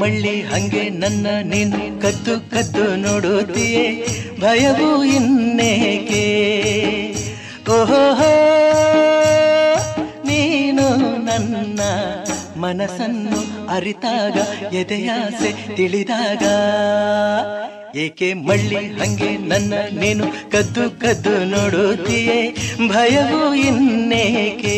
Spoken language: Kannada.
ಮಳ್ಳಿ ಹಂಗೆ ನನ್ನ ನೀನು ಕದ್ದು ಕದ್ದು ನೋಡುತ್ತೀಯೇ ಭಯವು ಇನ್ನೇಕೆ ಓಹೋ ನೀನು ನನ್ನ ಮನಸ್ಸನ್ನು ಅರಿತಾಗ ಎದೆಯಾಸೆ ತಿಳಿದಾಗ ಏಕೆ ಮಳ್ಳಿ ಹಂಗೆ ನನ್ನ ನೀನು ಕದ್ದು ಕದ್ದು ನೋಡುತ್ತೀಯೇ ಭಯವು ಇನ್ನೇಕೆ